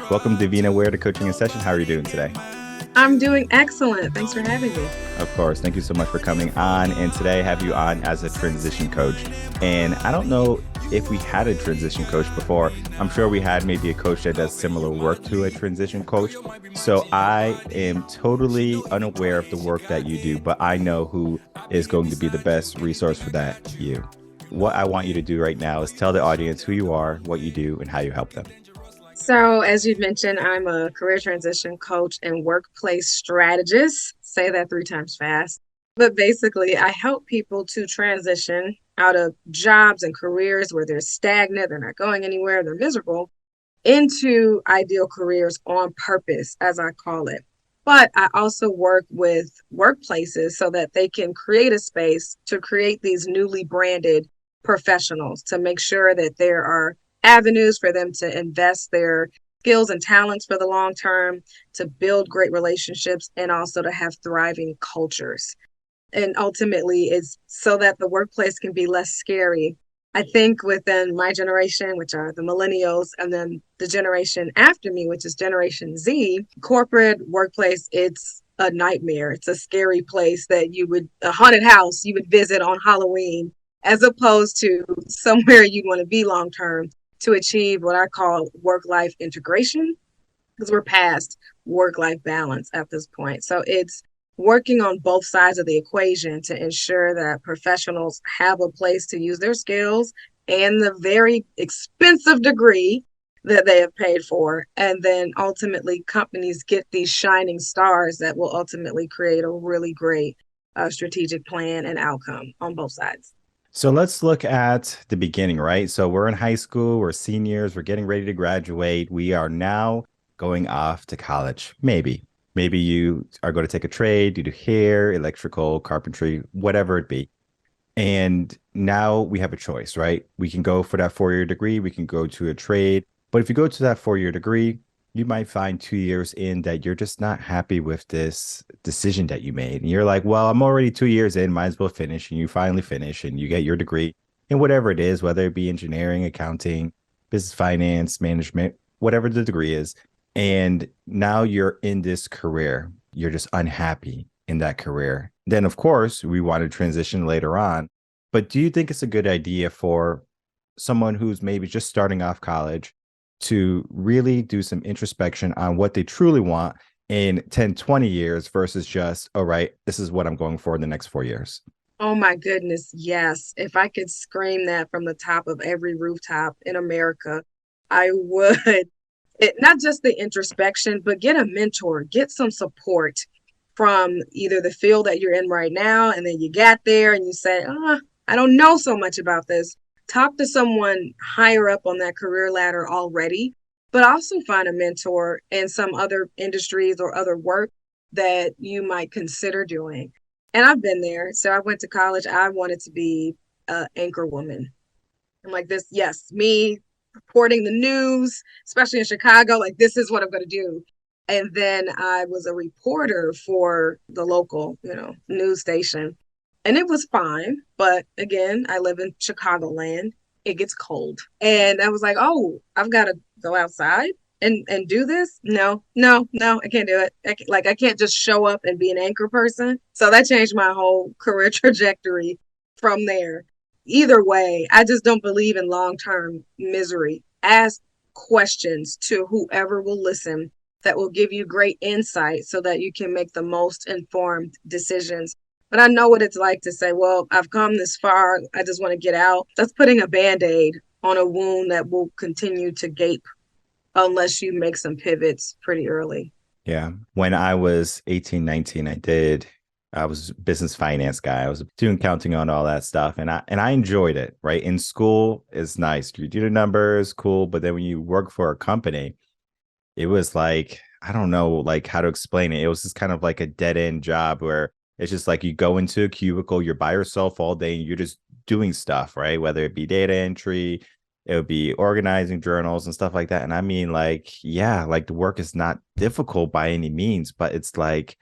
Welcome, Davina Ware, to Coaching in Session. How are you doing today? I'm doing excellent. Thanks for having me. Of course. Thank you so much for coming on. And today I have you on as a transition coach. And I don't know if we had a transition coach before. I'm sure we had maybe a coach that does similar work to a transition coach. So I am totally unaware of the work that you do, but I know who is going to be the best resource for that, you. What I want you to do right now is tell the audience who you are, what you do, and how you help them. So, as you've mentioned, I'm a career transition coach and workplace strategist. Say that 3 times fast. But basically, I help people to transition out of jobs and careers where they're stagnant, they're not going anywhere, they're miserable, into ideal careers on purpose, as I call it. But I also work with workplaces so that they can create a space to create these newly branded professionals to make sure that there are avenues for them to invest their skills and talents for the long term, to build great relationships, and also to have thriving cultures. And ultimately, it's so that the workplace can be less scary. I think within my generation, which are the millennials, and then the generation after me, which is Generation Z, corporate workplace, it's a nightmare. It's a scary place that a haunted house you would visit on Halloween, as opposed to somewhere you'd want to be long term to achieve what I call work life integration, because we're past work life balance at this point. So it's working on both sides of the equation to ensure that professionals have a place to use their skills and the very expensive degree that they have paid for. And then ultimately, companies get these shining stars that will ultimately create a really great strategic plan and outcome on both sides. So let's look at the beginning, right? So we're in high school, we're seniors, we're getting ready to graduate. We are now going off to college. Maybe you are going to take a trade, you do hair, electrical, carpentry, whatever it be. And now we have a choice, right? We can go for that 4-year degree, we can go to a trade. But if you go to that 4-year degree, you might find 2 years in that you're just not happy with this decision that you made. And you're like, well, I'm already 2 years in, might as well finish. And you finally finish and you get your degree in whatever it is, whether it be engineering, accounting, business finance, management, whatever the degree is. And now you're in this career. You're just unhappy in that career. Then, of course, we want to transition later on. But do you think it's a good idea for someone who's maybe just starting off college to really do some introspection on what they truly want in 10, 20 years versus just, all right, this is what I'm going for in the next 4 years? Oh my goodness, yes. If I could scream that from the top of every rooftop in America, I would. Not just the introspection, but get a mentor, get some support from either the field that you're in right now, and then you got there and you say, I don't know so much about this. Talk to someone higher up on that career ladder already, but also find a mentor in some other industries or other work that you might consider doing. And I've been there. So I went to college. I wanted to be an anchor woman. I'm like this, yes, me reporting the news, especially in Chicago, like this is what I'm going to do. And then I was a reporter for the local, news station. And it was fine. But again, I live in Chicagoland. It gets cold. And I was like, oh, I've got to go outside and do this. No, I can't do it. I can't just show up and be an anchor person. So that changed my whole career trajectory from there. Either way, I just don't believe in long-term misery. Ask questions to whoever will listen that will give you great insight so that you can make the most informed decisions. But I know what it's like to say, well, I've come this far. I just want to get out. That's putting a Band-Aid on a wound that will continue to gape unless you make some pivots pretty early. Yeah. When I was 18, 19, I was a business finance guy. I was doing counting on all that stuff. And I enjoyed it, right? In school, it's nice. You do the numbers, cool. But then when you work for a company, it was like, I don't know, like how to explain it. It was just kind of like a dead end job where it's just like you go into a cubicle, you're by yourself all day and you're just doing stuff, right? Whether it be data entry, it would be organizing journals and stuff like that. And I mean, like, yeah, like the work is not difficult by any means, but it's like,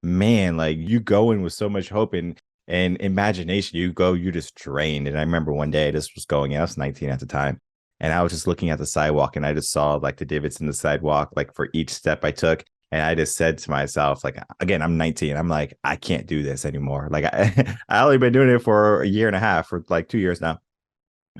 man, like you go in with so much hope and imagination. You go, you're just drained. And I remember one day this was going, I was 19 at the time. And I was just looking at the sidewalk and I just saw like the divots in the sidewalk, like for each step I took. And I just said to myself, like, again, I'm 19. I'm like, I can't do this anymore. Like, I only been doing it for a year and a half, for like 2 years now.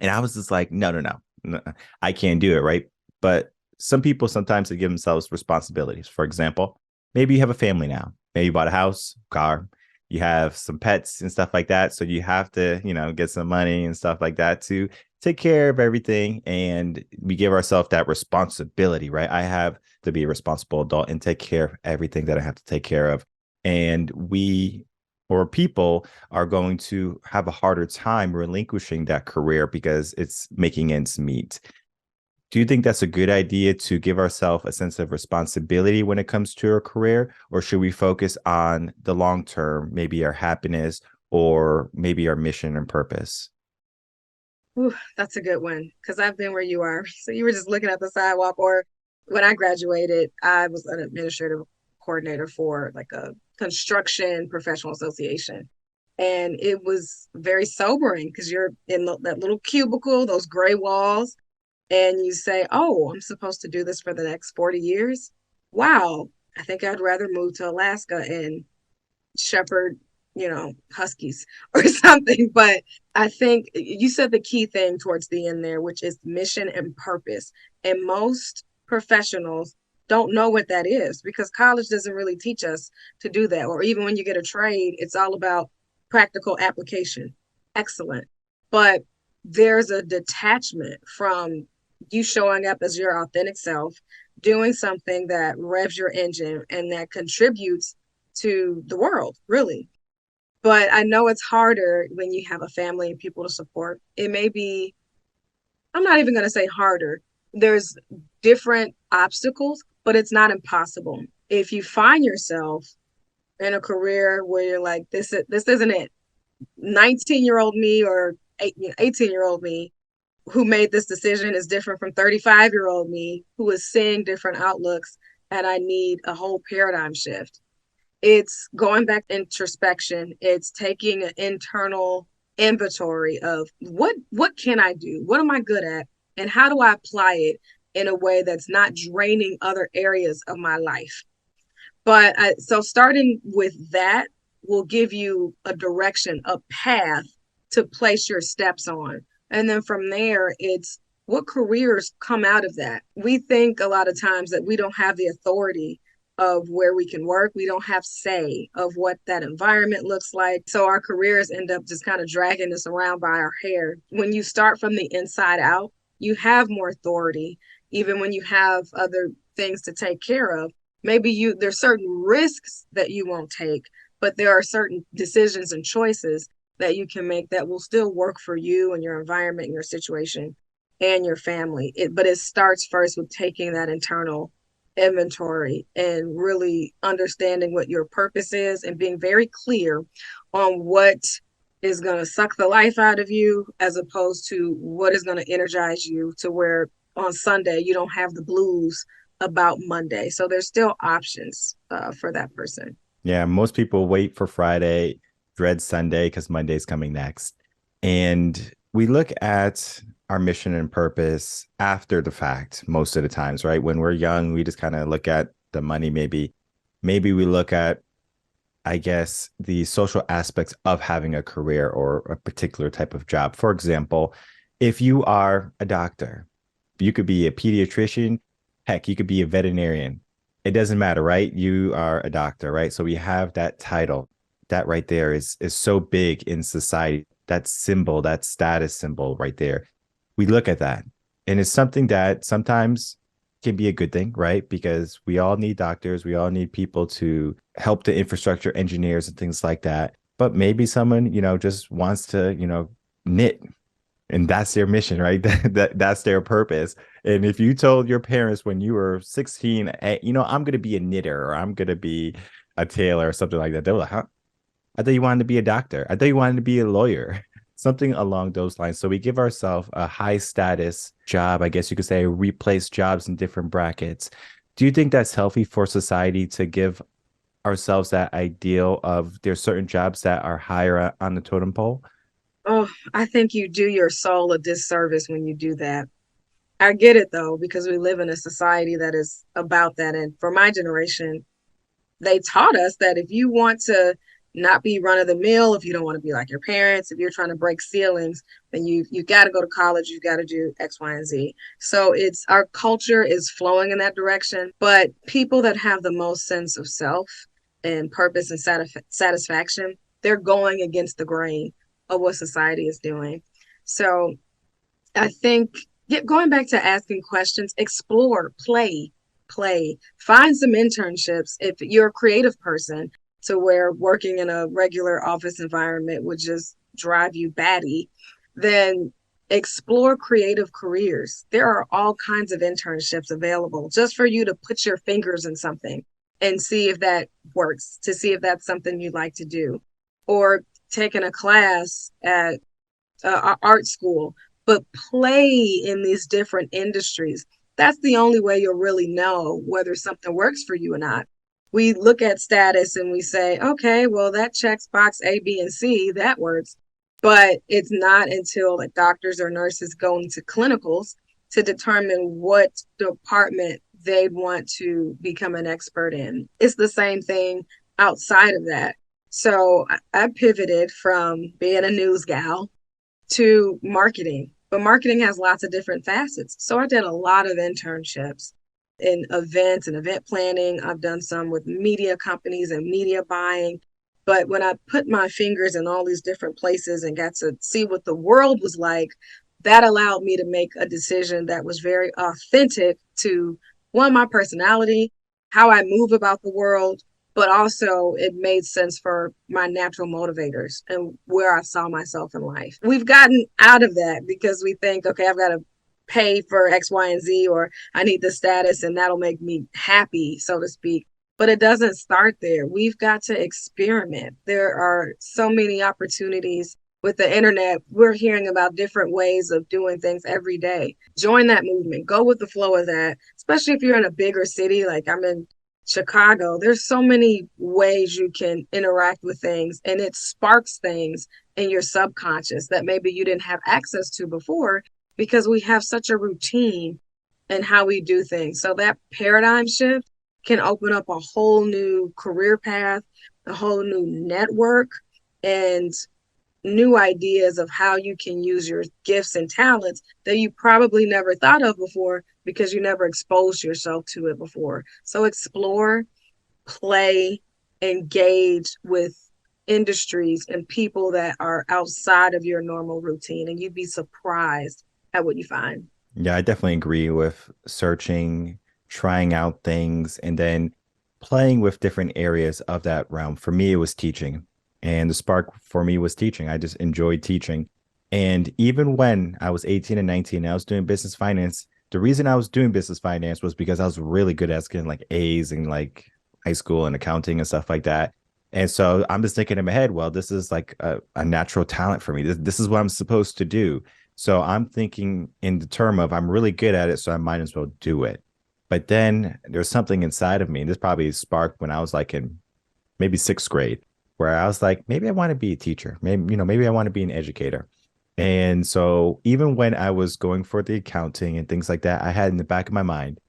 And I was just like, no, no, no, no, I can't do it. Right. But some people sometimes they give themselves responsibilities. For example, maybe you have a family now. Maybe you bought a house, car, you have some pets and stuff like that. So you have to, get some money and stuff like that to take care of everything. And we give ourselves that responsibility, right? I have to be a responsible adult and take care of everything that I have to take care of. And we or people are going to have a harder time relinquishing that career because it's making ends meet. Do you think that's a good idea to give ourselves a sense of responsibility when it comes to a career, or should we focus on the long term, maybe our happiness or maybe our mission and purpose? Ooh, that's a good one because I've been where you are. So you were just looking at the sidewalk, or when I graduated, I was an administrative coordinator for like a construction professional association. And it was very sobering because you're in that little cubicle, those gray walls, and you say, "Oh, I'm supposed to do this for the next 40 years." Wow, I think I'd rather move to Alaska and shepherd, huskies or something. But I think you said the key thing towards the end there, which is mission and purpose. And most professionals don't know what that is because college doesn't really teach us to do that. Or even when you get a trade, it's all about practical application. Excellent. But there's a detachment from you showing up as your authentic self, doing something that revs your engine and that contributes to the world, really. But I know it's harder when you have a family and people to support. It may be, I'm not even going to say harder. There's different obstacles, but it's not impossible. If you find yourself in a career where you're like, this isn't it. 19-year-old me or 18-year-old me who made this decision is different from 35-year-old me who is seeing different outlooks, and I need a whole paradigm shift. It's going back to introspection. It's taking an internal inventory of what can I do? What am I good at? And how do I apply it in a way that's not draining other areas of my life? So starting with that will give you a direction, a path to place your steps on. And then from there, it's what careers come out of that. We think a lot of times that we don't have the authority of where we can work. We don't have say of what that environment looks like. So our careers end up just kind of dragging us around by our hair. When you start from the inside out, you have more authority, even when you have other things to take care of. Maybe there's certain risks that you won't take, but there are certain decisions and choices that you can make that will still work for you and your environment and your situation and your family. But it starts first with taking that internal inventory and really understanding what your purpose is and being very clear on what is going to suck the life out of you as opposed to what is going to energize you to where on Sunday you don't have the blues about Monday. So there's still options for that person. Yeah, most people wait for Friday, dread Sunday because Monday's coming next. And we look at our mission and purpose after the fact most of the times, right? When we're young, we just kind of look at the money, maybe we look at, I guess, the social aspects of having a career or a particular type of job. For example, if you are a doctor, you could be a pediatrician, heck, you could be a veterinarian. It doesn't matter, right? You are a doctor, right? So we have that title. That right there is so big in society. That symbol, that status symbol right there. We look at that. And it's something that sometimes can be a good thing, right? Because we all need doctors, we all need people to help the infrastructure engineers and things like that. But maybe someone, just wants to, knit, and that's their mission, right? That's their purpose. And if you told your parents when you were 16, hey, I'm going to be a knitter or I'm going to be a tailor or something like that, they were like, huh? I thought you wanted to be a doctor. I thought you wanted to be a lawyer, something along those lines. So we give ourselves a high status job, I guess you could say, replace jobs in different brackets. Do you think that's healthy for society to give ourselves that ideal of there's certain jobs that are higher on the totem pole? Oh, I think you do your soul a disservice when you do that. I get it though, because we live in a society that is about that. And for my generation, they taught us that if you want to not be run of the mill, if you don't want to be like your parents, if you're trying to break ceilings, then you got to go to college, you got to do X, Y, and Z. So it's our culture is flowing in that direction, but people that have the most sense of self and purpose and satisfaction, they're going against the grain of what society is doing. So I think going back to asking questions, explore, play, find some internships if you're a creative person to where working in a regular office environment would just drive you batty, then explore creative careers. There are all kinds of internships available just for you to put your fingers in something and see if that works, to see if that's something you'd like to do. Or taking a class at art school, but play in these different industries. That's the only way you'll really know whether something works for you or not. We look at status and we say, okay, well, that checks box A, B, and C, that works. But it's not until like doctors or nurses go into clinicals to determine what department they'd want to become an expert in. It's the same thing outside of that. So I pivoted from being a news gal to marketing, but marketing has lots of different facets. So I did a lot of internships in events and event planning. I've done some with media companies and media buying. But when I put my fingers in all these different places and got to see what the world was like, that allowed me to make a decision that was very authentic to one, my personality, how I move about the world, but also it made sense for my natural motivators and where I saw myself in life. We've gotten out of that because we think, okay, I've got to pay for X, Y, and Z, or I need the status and that'll make me happy, so to speak. But it doesn't start there. We've got to experiment. There are so many opportunities with the internet. We're hearing about different ways of doing things every day. Join that movement. Go with the flow of that, especially if you're in a bigger city. Like I'm in Chicago, there's so many ways you can interact with things, and it sparks things in your subconscious that maybe you didn't have access to before because we have such a routine in how we do things. So that paradigm shift can open up a whole new career path, a whole new network, and new ideas of how you can use your gifts and talents that you probably never thought of before because you never exposed yourself to it before. So explore, play, engage with industries and people that are outside of your normal routine, and you'd be surprised at what you find. Yeah, I definitely agree with searching, trying out things, and then playing with different areas of that realm. For me, it was teaching. And the spark for me was teaching. I just enjoyed teaching. And even when I was 18 and 19, I was doing business finance. The reason I was doing business finance was because I was really good at getting like A's in like high school and accounting and stuff like that. And so I'm just thinking in my head, well, this is like a natural talent for me. This is what I'm supposed to do. So I'm thinking in the term of I'm really good at it, so I might as well do it. But then there's something inside of me. This probably sparked when I was like in maybe sixth grade, where I was like, maybe I want to be a teacher. Maybe, maybe I want to be an educator. And so even when I was going for the accounting and things like that, I had in the back of my mind,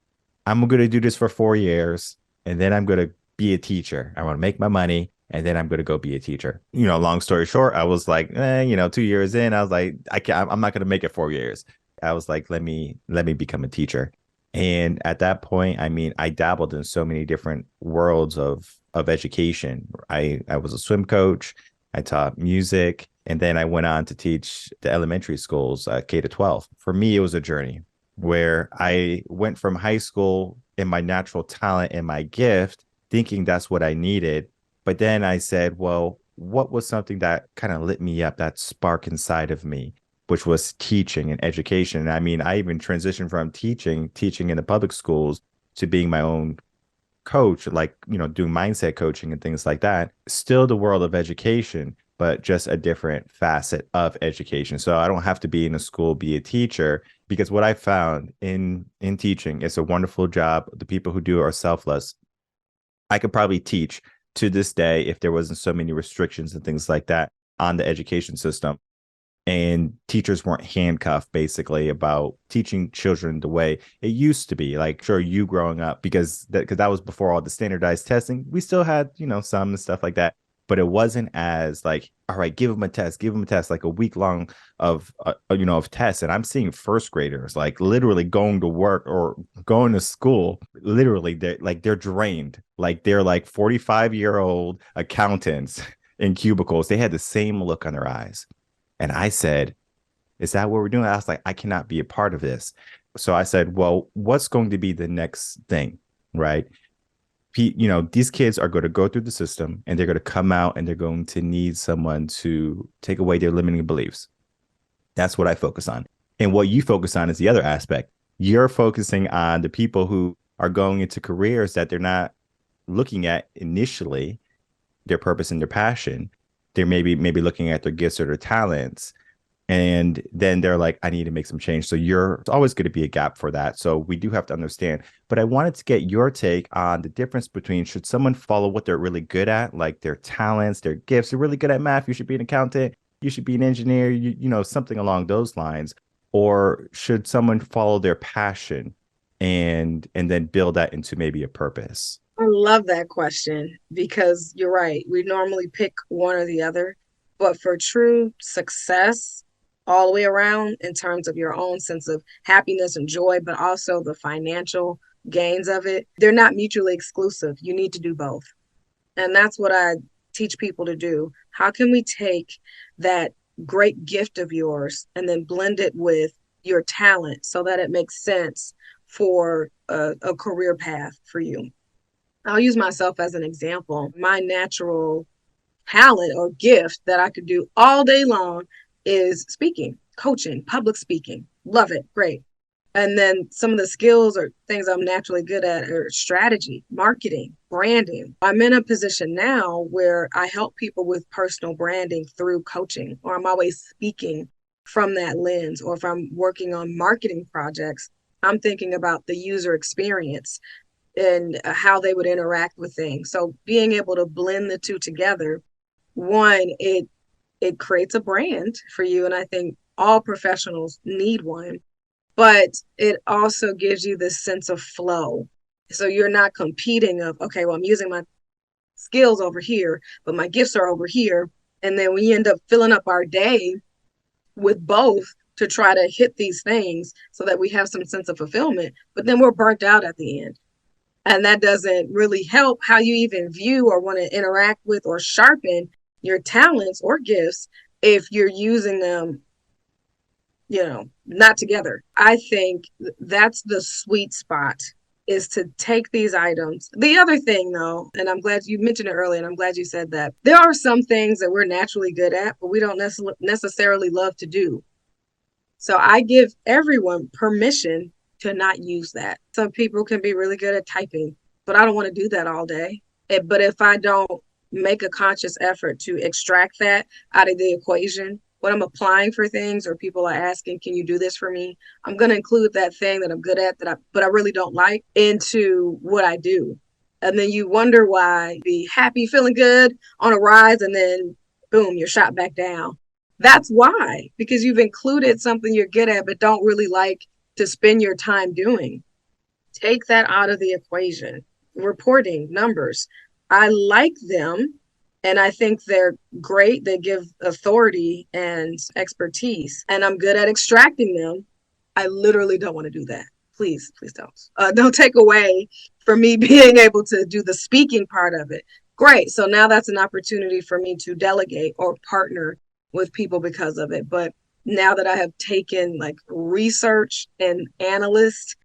I'm going to do this for 4 years and then I'm going to be a teacher. I want to make my money and then I'm going to go be a teacher. Long story short, I was like, 2 years in, I was like, I'm not going to make it 4 years. I was like, let me become a teacher. And at that point, I mean, I dabbled in so many different worlds of education. I was a swim coach. I taught music, and then I went on to teach the elementary schools, K to 12. For me, it was a journey where I went from high school in my natural talent and my gift, thinking that's what I needed. But then I said, well, what was something that kind of lit me up, that spark inside of me, which was teaching and education. And I mean, I even transitioned from teaching in the public schools to being my own coach, like, doing mindset coaching and things like that. Still the world of education, but just a different facet of education. So I don't have to be in a school, be a teacher, because what I found in teaching, it's a wonderful job. The people who do it are selfless. I could probably teach to this day if there wasn't so many restrictions and things like that on the education system. and teachers weren't handcuffed basically about teaching children the way it used to be. Like, sure, you growing up, because that was before all the standardized testing. We still had, some and stuff like that, but it wasn't as like, all right, give them a test, like a week long of tests. And I'm seeing first graders like literally going to work or going to school. Literally, they're drained, like they're like 45-year-old accountants in cubicles. They had the same look on their eyes. And I said, is that what we're doing? I was like, I cannot be a part of this. So I said, well, what's going to be the next thing? Right. These kids are going to go through the system and they're going to come out and they're going to need someone to take away their limiting beliefs. That's what I focus on. And what you focus on is the other aspect. You're focusing on the people who are going into careers that they're not looking at initially, their purpose and their passion. They're maybe looking at their gifts or their talents. And then they're like, I need to make some change. So it's always going to be a gap for that. So we do have to understand. But I wanted to get your take on the difference between, should someone follow what they're really good at, like their talents, their gifts? They're really good at math, you should be an accountant, you should be an engineer, something along those lines. Or should someone follow their passion and then build that into maybe a purpose? I love that question because you're right. We normally pick one or the other, but for true success all the way around in terms of your own sense of happiness and joy, but also the financial gains of it, they're not mutually exclusive. You need to do both. And that's what I teach people to do. How can we take that great gift of yours and then blend it with your talent so that it makes sense for a career path for you? I'll use myself as an example. My natural talent or gift that I could do all day long is speaking, coaching, public speaking. Love it. Great. And then some of the skills or things I'm naturally good at are strategy, marketing, branding. I'm in a position now where I help people with personal branding through coaching, or I'm always speaking from that lens. Or if I'm working on marketing projects, I'm thinking about the user experience and how they would interact with things. So being able to blend the two together, one, it creates a brand for you. And I think all professionals need one, but it also gives you this sense of flow. So you're not competing of, okay, well, I'm using my skills over here, but my gifts are over here. And then we end up filling up our day with both to try to hit these things so that we have some sense of fulfillment, but then we're burnt out at the end. And that doesn't really help how you even view or want to interact with or sharpen your talents or gifts if you're using them, not together. I think that's the sweet spot, is to take these items. The other thing, though, and I'm glad you mentioned it earlier, and I'm glad you said that, there are some things that we're naturally good at, but we don't necessarily love to do. So I give everyone permission to not use that. Some people can be really good at typing, but I don't want to do that all day. But if I don't make a conscious effort to extract that out of the equation, when I'm applying for things or people are asking, can you do this for me? I'm going to include that thing that I'm good at but I really don't like into what I do. And then you wonder why be happy, feeling good on a rise, and then boom, you're shot back down. That's why, because you've included something you're good at, but don't really like to spend your time doing. Take that out of the equation. Reporting numbers, I like them and I think they're great. They give authority and expertise, and I'm good at extracting them. I literally don't want to do that. Please don't take away from me being able to do the speaking part of it. Great. So now that's an opportunity for me to delegate or partner with people because of it. But now that I have taken like research and analyst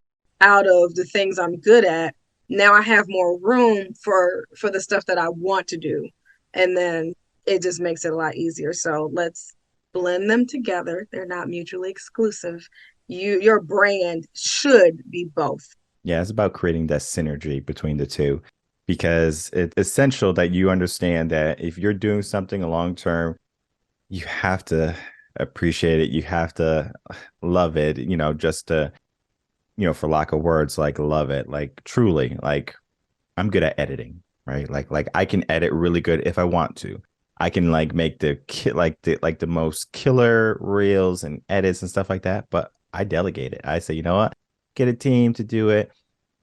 out of the things I'm good at, now I have more room for the stuff that I want to do. And then it just makes it a lot easier. So let's blend them together. They're not mutually exclusive. Your brand should be both. Yeah, it's about creating that synergy between the two, because it's essential that you understand that if you're doing something long term, you have to appreciate it. You have to love it, just to, for lack of words, like love it, like truly, like I'm good at editing, right? Like I can edit really good if I want to. I can like make the most killer reels and edits and stuff like that, but I delegate it. I say, you know what? Get a team to do it.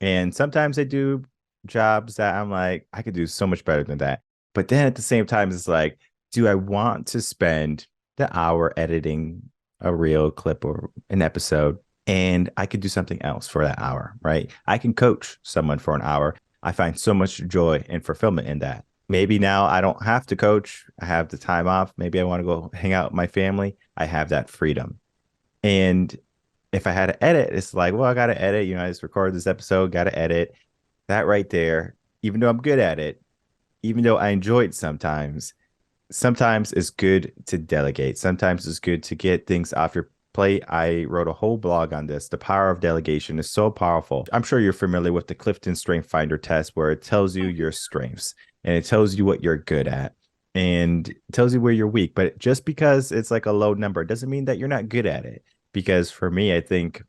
And sometimes I do jobs that I'm like, I could do so much better than that. But then at the same time, it's like, do I want to spend the hour editing a reel clip or an episode? And I could do something else for that hour, right? I can coach someone for an hour. I find so much joy and fulfillment in that. Maybe now I don't have to coach. I have the time off. Maybe I want to go hang out with my family. I have that freedom. And if I had to edit, it's like, well, I got to edit. I just recorded this episode, got to edit that right there. Even though I'm good at it, even though I enjoy it sometimes it's good to delegate. Sometimes it's good to get things off your plate. I wrote a whole blog on this. The power of delegation is so powerful. I'm sure you're familiar with the Clifton Strength Finder test, where it tells you your strengths and it tells you what you're good at and it tells you where you're weak. But just because it's like a low number doesn't mean that you're not good at it. Because for me, I think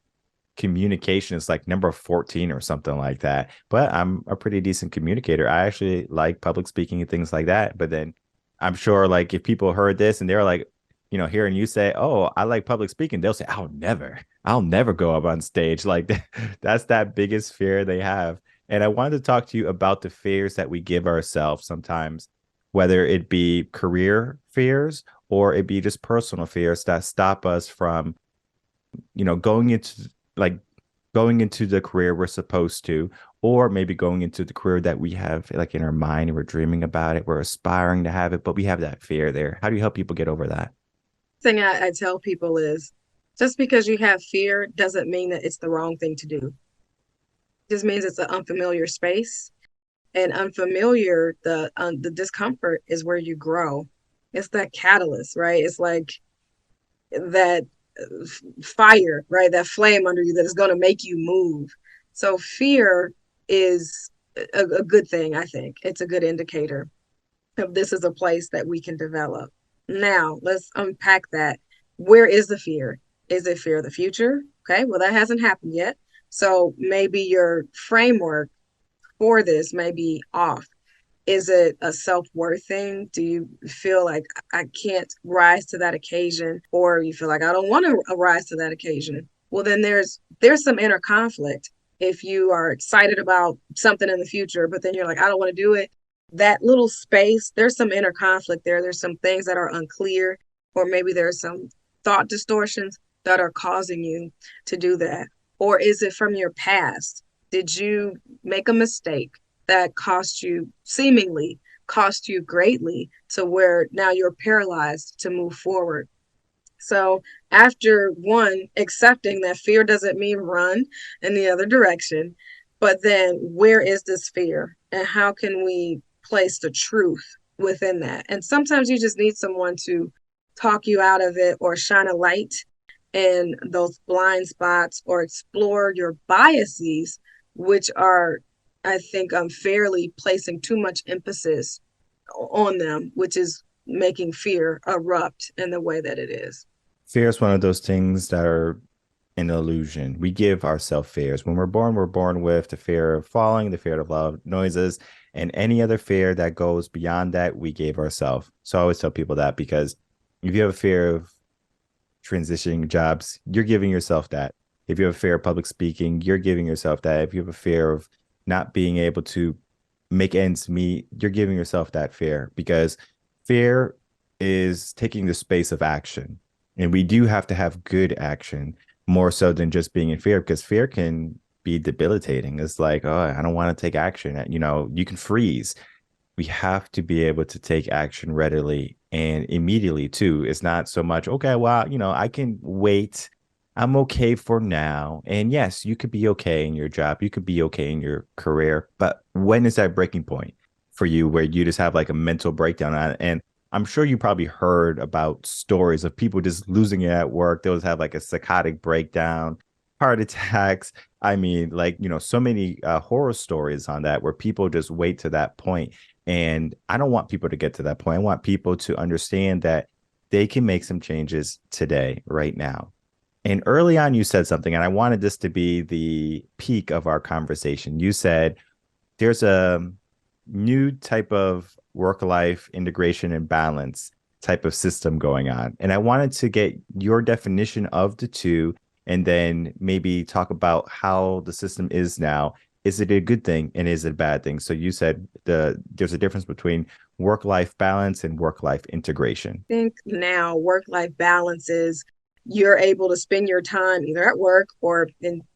communication is like number 14 or something like that. But I'm a pretty decent communicator. I actually like public speaking and things like that. But then I'm sure like if people heard this and they're like, hearing you say, "Oh, I like public speaking," they'll say, I'll never go up on stage." Like that's that biggest fear they have. And I wanted to talk to you about the fears that we give ourselves sometimes, whether it be career fears or it be just personal fears that stop us from going into like going into the career we're supposed to, or maybe going into the career that we have like in our mind and we're dreaming about it, we're aspiring to have it, but we have that fear there. How do you help people get over that? Thing I tell people is just because you have fear doesn't mean that it's the wrong thing to do. It just means it's an unfamiliar space. And unfamiliar, the discomfort is where you grow. It's that catalyst, right? It's like that fire, right? That flame under you that is going to make you move. So fear is a good thing, I think. It's a good indicator of this is a place that we can develop. Now, let's unpack that. Where is the fear? Is it fear of the future? Okay, well, that hasn't happened yet. So maybe your framework for this may be off. Is it a self-worth thing? Do you feel like I can't rise to that occasion, or you feel like I don't want to rise to that occasion? Well, then there's some inner conflict. If you are excited about something in the future, but then you're like, I don't want to do it, that little space, there's some inner conflict there. There's some things that are unclear, or maybe there's some thought distortions that are causing you to do that. Or is it from your past? Did you make a mistake that seemingly cost you greatly, to where now you're paralyzed to move forward? So after one, accepting that fear doesn't mean run in the other direction, but then where is this fear and how can we place the truth within that? And sometimes you just need someone to talk you out of it or shine a light in those blind spots or explore your biases, which are, I think, unfairly placing too much emphasis on them, which is making fear erupt in the way that it is. Fear is one of those things that are an illusion. We give ourselves fears. When we're born with the fear of falling, the fear of loud noises, and any other fear that goes beyond that, we gave ourselves. So I always tell people that, because if you have a fear of transitioning jobs, you're giving yourself that. If you have a fear of public speaking, you're giving yourself that. If you have a fear of not being able to make ends meet, you're giving yourself that fear, because fear is taking the space of action. And we do have to have good action more so than just being in fear, because fear can be debilitating. It's like, oh, I don't want to take action. You can freeze. We have to be able to take action readily and immediately too. It's not so much, okay, well, I can wait. I'm okay for now. And yes, you could be okay in your job. You could be okay in your career. But when is that breaking point for you where you just have like a mental breakdown on it? And I'm sure you probably heard about stories of people just losing it at work. They'll have like a psychotic breakdown, heart attacks. I mean, like, so many horror stories on that where people just wait to that point. And I don't want people to get to that point. I want people to understand that they can make some changes today, right now. And early on, you said something, and I wanted this to be the peak of our conversation. You said there's new type of work-life integration and balance type of system going on. And I wanted to get your definition of the two and then maybe talk about how the system is now. Is it a good thing and is it a bad thing? So you said there's a difference between work-life balance and work-life integration. Think now work-life balance is you're able to spend your time either at work or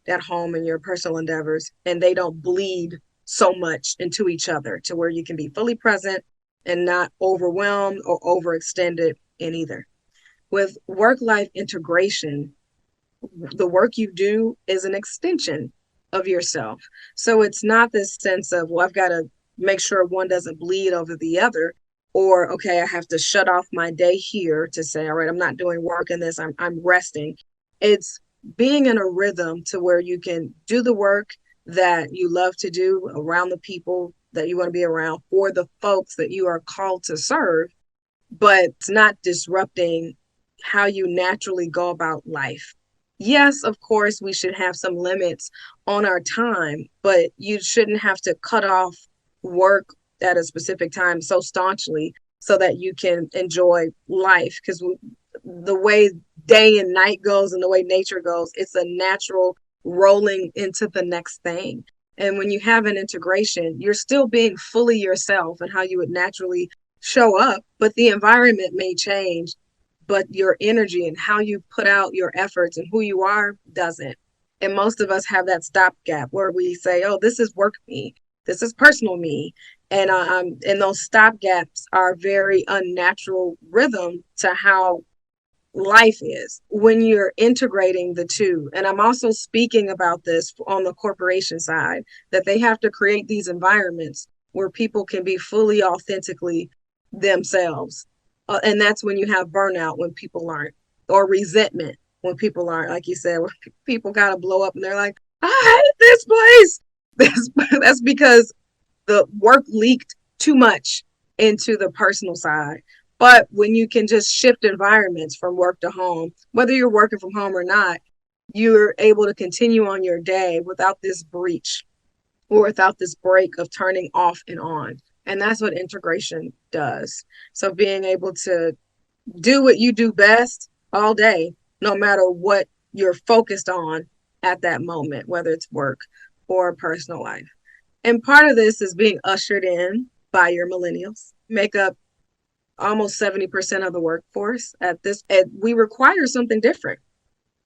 at home in your personal endeavors, and they don't bleed so much into each other to where you can be fully present and not overwhelmed or overextended in either. With work-life integration, the work you do is an extension of yourself. So it's not this sense of, well, I've got to make sure one doesn't bleed over the other, or okay, I have to shut off my day here to say, all right, I'm not doing work in this, I'm resting. It's being in a rhythm to where you can do the work that you love to do around the people that you want to be around for the folks that you are called to serve, but it's not disrupting how you naturally go about life. Yes, of course, we should have some limits on our time, but you shouldn't have to cut off work at a specific time so staunchly so that you can enjoy life. Because the way day and night goes and the way nature goes, it's a natural rolling into the next thing. And when you have an integration, you're still being fully yourself and how you would naturally show up, but the environment may change, but your energy and how you put out your efforts and who you are doesn't. And most of us have that stopgap where we say, oh, this is work me, this is personal me. And those stopgaps are very unnatural rhythm to how life is when you're integrating the two. And I'm also speaking about this on the corporation side, that they have to create these environments where people can be fully authentically themselves. And that's when you have burnout when people aren't, or resentment when people aren't, like you said, when people got to blow up and they're like, I hate this place. That's because the work leaked too much into the personal side. But when you can just shift environments from work to home, whether you're working from home or not, you're able to continue on your day without this breach or without this break of turning off and on. And that's what integration does. So being able to do what you do best all day, no matter what you're focused on at that moment, whether it's work or personal life. And part of this is being ushered in by your millennials, make up almost 70% of the workforce at this. And we require something different,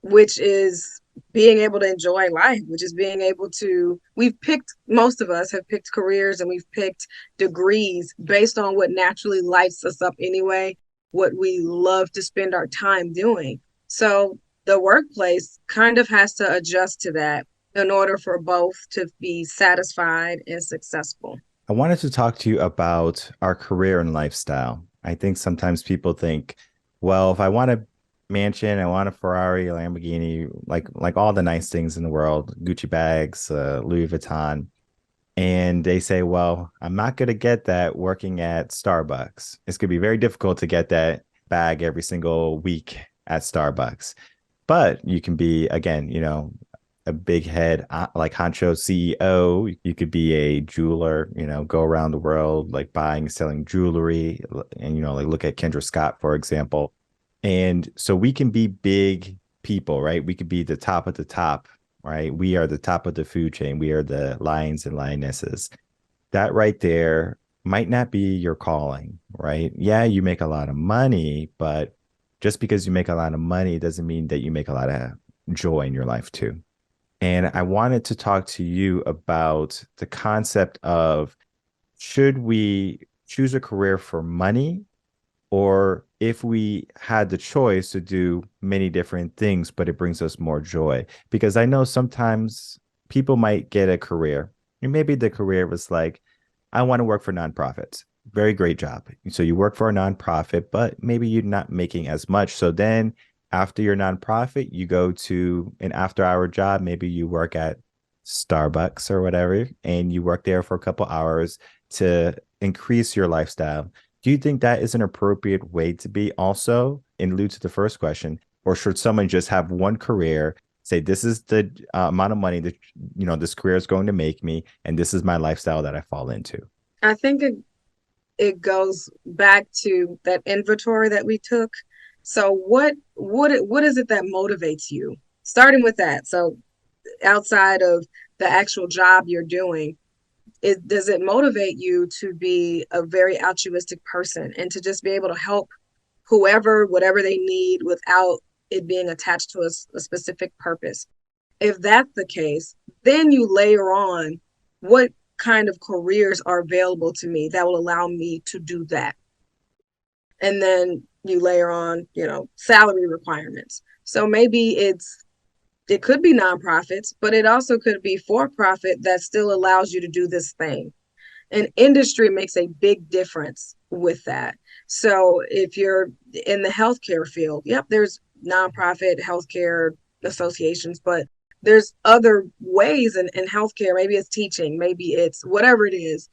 which is being able to enjoy life, which is being able to, we've picked, most of us have picked careers and we've picked degrees based on what naturally lights us up anyway, what we love to spend our time doing. So the workplace kind of has to adjust to that in order for both to be satisfied and successful. I wanted to talk to you about our career and lifestyle. I think sometimes people think, well, if I want a mansion, I want a Ferrari, a Lamborghini, like all the nice things in the world, Gucci bags, Louis Vuitton, and they say, well, I'm not going to get that working at Starbucks. It's going to be very difficult to get that bag every single week at Starbucks. But you can be, again, a big head like Honcho CEO. You could be a jeweler, go around the world like buying, selling jewelry, and like look at Kendra Scott, for example. And so we can be big people, right? We could be the top of the top, right? We are the top of the food chain. We are the lions and lionesses. That right there might not be your calling, right? Yeah, you make a lot of money, but just because you make a lot of money doesn't mean that you make a lot of joy in your life too. And I wanted to talk to you about the concept of, should we choose a career for money, or if we had the choice to do many different things, but it brings us more joy? Because I know sometimes people might get a career, and maybe the career was like, I want to work for nonprofits. Very great job. So you work for a nonprofit, but maybe you're not making as much. So then after your nonprofit, you go to an after hour job. Maybe you work at Starbucks or whatever, and you work there for a couple hours to increase your lifestyle. Do you think that is an appropriate way to be also, in lieu to the first question? Or should someone just have one career, say, this is the amount of money that, this career is going to make me, and this is my lifestyle that I fall into? I think it goes back to that inventory that we took. So what is it that motivates you? Starting with that. So outside of the actual job you're doing, does it motivate you to be a very altruistic person and to just be able to help whoever, whatever they need without it being attached to a specific purpose? If that's the case, then you layer on what kind of careers are available to me that will allow me to do that. And then you layer on, salary requirements. So maybe it could be nonprofits, but it also could be for profit that still allows you to do this thing. And industry makes a big difference with that. So if you're in the healthcare field, yep, there's nonprofit healthcare associations, but there's other ways in healthcare. Maybe it's teaching, maybe it's whatever it is.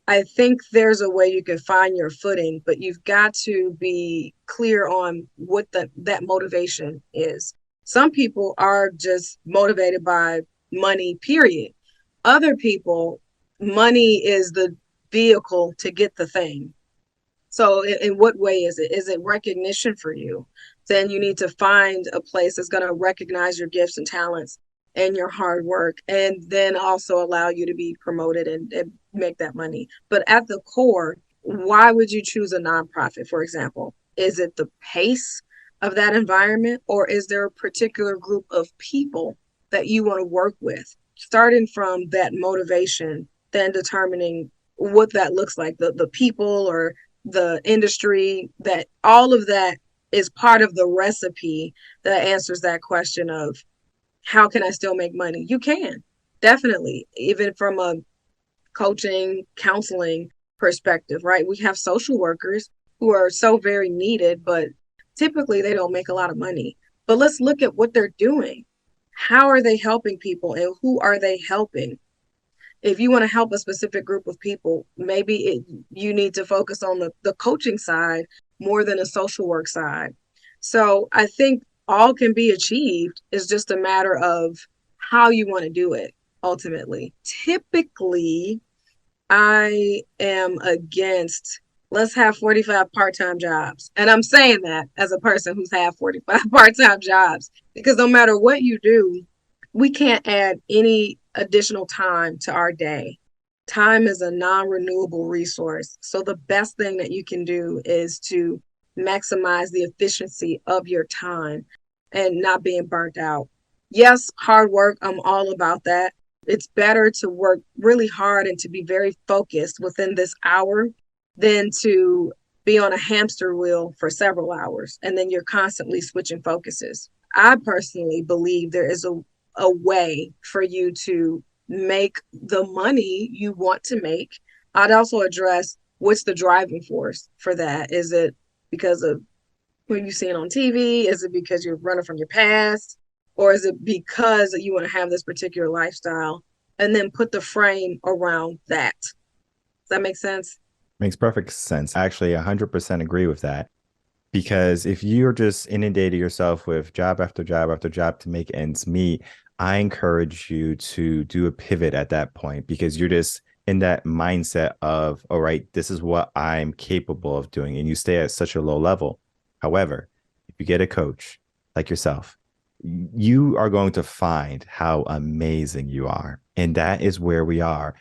I think there's a way you can find your footing, but you've got to be clear on what that motivation is. Some people are just motivated by money, period. Other people, money is the vehicle to get the thing. So, in what way is it? Is it recognition for you? Then you need to find a place that's going to recognize your gifts and talents and your hard work, and then also allow you to be promoted and make that money. But at the core, why would you choose a nonprofit, for example? Is it the pace of that environment, or is there a particular group of people that you want to work with? Starting from that motivation, then determining what that looks like, the people or the industry, that all of that is part of the recipe that answers that question of how can I still make money? You can definitely, even from a coaching, counseling perspective, right? We have social workers who are so very needed, but typically they don't make a lot of money. But let's look at what they're doing. How are they helping people and who are they helping? If you want to help a specific group of people, maybe you need to focus on the coaching side more than a social work side. So I think all can be achieved. It's just a matter of how you want to do it ultimately. Typically, I am against let's have 45 part-time jobs. And I'm saying that as a person who's had 45 part-time jobs because no matter what you do, we can't add any additional time to our day. Time is a non-renewable resource. So the best thing that you can do is to maximize the efficiency of your time and not being burnt out. Yes, hard work, I'm all about that. It's better to work really hard and to be very focused within this hour than to be on a hamster wheel for several hours and then you're constantly switching focuses. I personally believe there is a way for you to make the money you want to make. I'd also address what's the driving force for that. Is it because of what you're seeing on TV? Is it because you're running from your past? Or is it because you want to have this particular lifestyle? And then put the frame around that. Does that make sense? Makes perfect sense. I actually 100% agree with that. Because if you're just inundating yourself with job after job after job to make ends meet, I encourage you to do a pivot at that point because you're just in that mindset of, all right, this is what I'm capable of doing. And you stay at such a low level. However, if you get a coach like yourself, you are going to find how amazing you are. And that is where we are.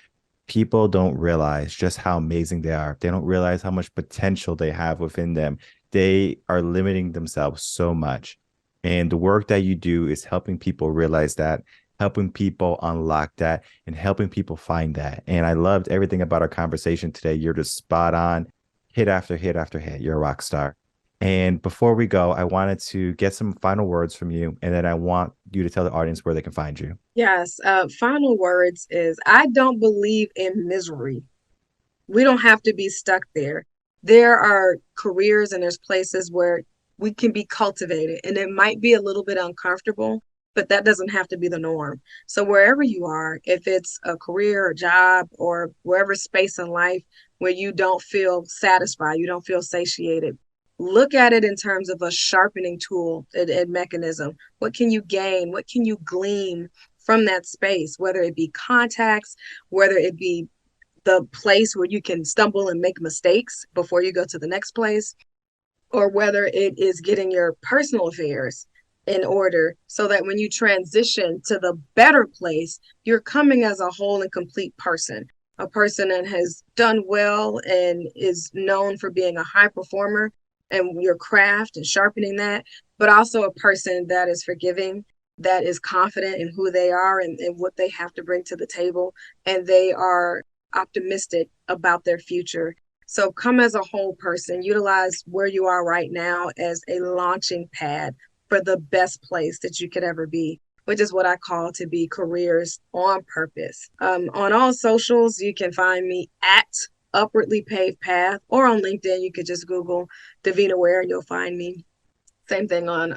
People don't realize just how amazing they are. They don't realize how much potential they have within them. They are limiting themselves so much. And the work that you do is helping people realize that, helping people unlock that, and helping people find that. And I loved everything about our conversation today. You're just spot on, hit after hit after hit. You're a rock star. And before we go, I wanted to get some final words from you. And then I want you to tell the audience where they can find you. Yes. Final words is I don't believe in misery. We don't have to be stuck there. There are careers and there's places where we can be cultivated, and it might be a little bit uncomfortable, but that doesn't have to be the norm. So, wherever you are, if it's a career or job or wherever space in life where you don't feel satisfied, you don't feel satiated, look at it in terms of a sharpening tool and mechanism. What can you gain? What can you glean from that space, whether it be contacts, whether it be the place where you can stumble and make mistakes before you go to the next place, or whether it is getting your personal affairs in order so that when you transition to the better place, you're coming as a whole and complete person, a person that has done well and is known for being a high performer and your craft and sharpening that, but also a person that is forgiving, that is confident in who they are and what they have to bring to the table, and they are optimistic about their future. So come as a whole person, utilize where you are right now as a launching pad for the best place that you could ever be, which is what I call to be careers on purpose. On all socials, you can find me at Upwardly Paved Path, or on LinkedIn, you could just Google Davina Ware and you'll find me. Same thing on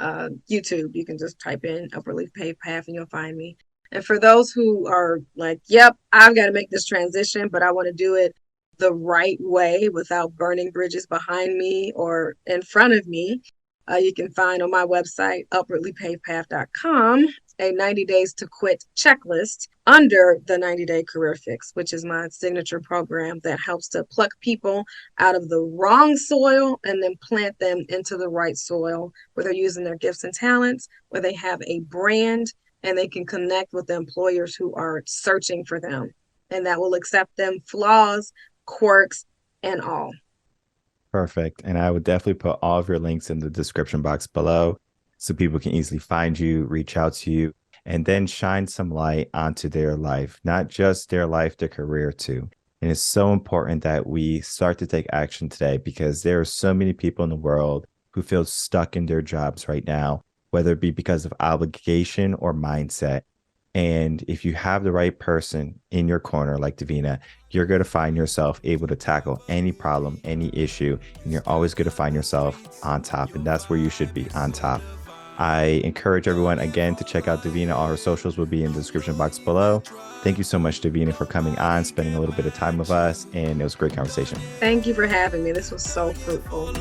YouTube. You can just type in Upwardly Paved Path and you'll find me. And for those who are like, yep, I've got to make this transition, but I want to do it the right way without burning bridges behind me or in front of me, you can find on my website, upwardlypavedpath.com, a 90 days to quit checklist under the 90-day career fix, which is my signature program that helps to pluck people out of the wrong soil and then plant them into the right soil where they're using their gifts and talents, where they have a brand and they can connect with the employers who are searching for them and that will accept them, flaws, quirks, and all. Perfect. And I would definitely put all of your links in the description box below so people can easily find you, reach out to you, and then shine some light onto their life, not just their life, their career too. And it's so important that we start to take action today because there are so many people in the world who feel stuck in their jobs right now, whether it be because of obligation or mindset. And if you have the right person in your corner, like Davina, you're going to find yourself able to tackle any problem, any issue, and you're always going to find yourself on top. And that's where you should be, on top. I encourage everyone, again, to check out Davina. All her socials will be in the description box below. Thank you so much, Davina, for coming on, spending a little bit of time with us. And it was a great conversation. Thank you for having me. This was so fruitful.